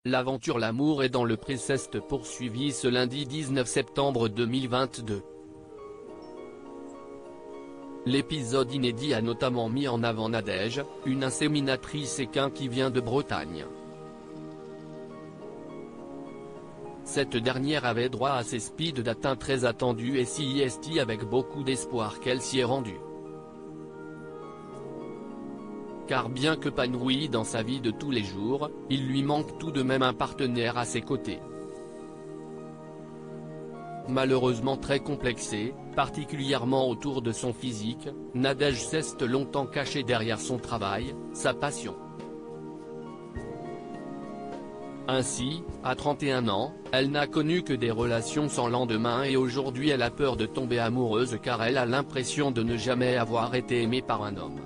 L'aventure L'amour est dans le Priceste poursuivie ce lundi 19 septembre 2022. L'épisode inédit a notamment mis en avant Nadège, une inséminatrice équin qui vient de Bretagne. Cette dernière avait droit à ses speed dating très attendus et s'y est avec beaucoup d'espoir qu'elle s'y est rendue. Car bien qu'épanouie dans sa vie de tous les jours, il lui manque tout de même un partenaire à ses côtés. Malheureusement très complexée, particulièrement autour de son physique, Nadège s'est longtemps cachée derrière son travail, sa passion. Ainsi, à 31 ans, elle n'a connu que des relations sans lendemain et aujourd'hui elle a peur de tomber amoureuse car elle a l'impression de ne jamais avoir été aimée par un homme.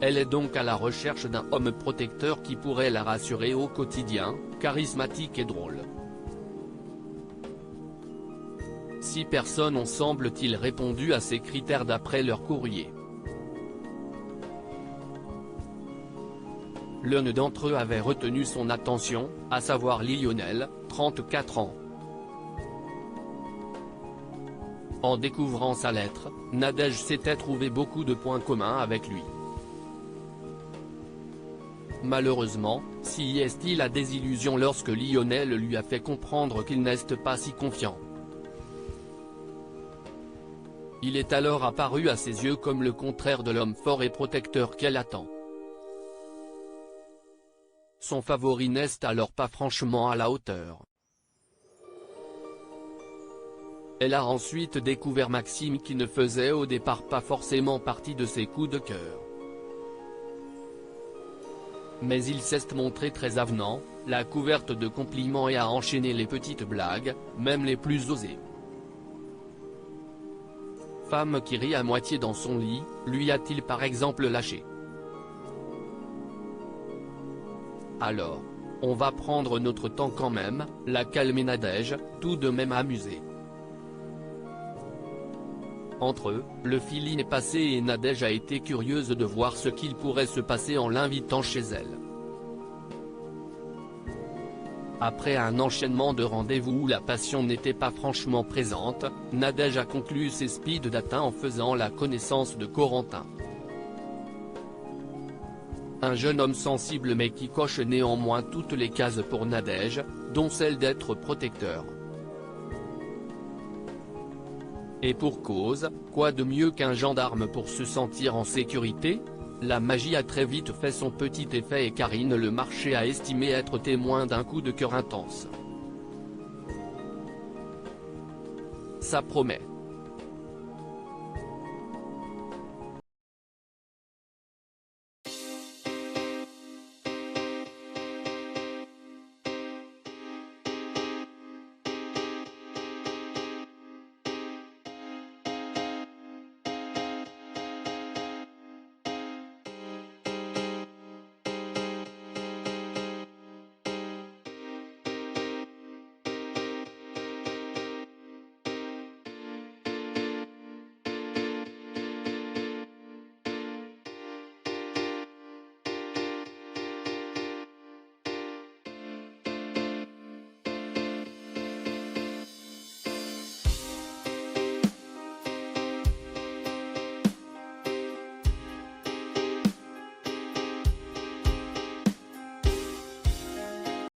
Elle est donc à la recherche d'un homme protecteur qui pourrait la rassurer au quotidien, charismatique et drôle. 6 personnes ont semble-t-il répondu à ces critères d'après leur courrier. L'un d'entre eux avait retenu son attention, à savoir Lionel, 34 ans. En découvrant sa lettre, Nadège s'était trouvé beaucoup de points communs avec lui. Malheureusement, s'y est la désillusion lorsque Lionel lui a fait comprendre qu'il n'est pas si confiant. Il est alors apparu à ses yeux comme le contraire de l'homme fort et protecteur qu'elle attend. Son favori n'est alors pas franchement à la hauteur. Elle a ensuite découvert Maxime qui ne faisait au départ pas forcément partie de ses coups de cœur. Mais il s'est montré très avenant, l'a couverte de compliments et a enchaîné les petites blagues, même les plus osées. Femme qui rit à moitié dans son lit, lui a-t-il par exemple lâché. Alors, on va prendre notre temps quand même, l'a calmé Nadège, tout de même amusée. Entre eux, le feeling est passé et Nadège a été curieuse de voir ce qu'il pourrait se passer en l'invitant chez elle. Après un enchaînement de rendez-vous où la passion n'était pas franchement présente, Nadège a conclu ses speed dating en faisant la connaissance de Corentin. Un jeune homme sensible mais qui coche néanmoins toutes les cases pour Nadège, dont celle d'être protecteur. Et pour cause, quoi de mieux qu'un gendarme pour se sentir en sécurité? La magie a très vite fait son petit effet et Karine Le Marchais a estimé être témoin d'un coup de cœur intense. Ça promet.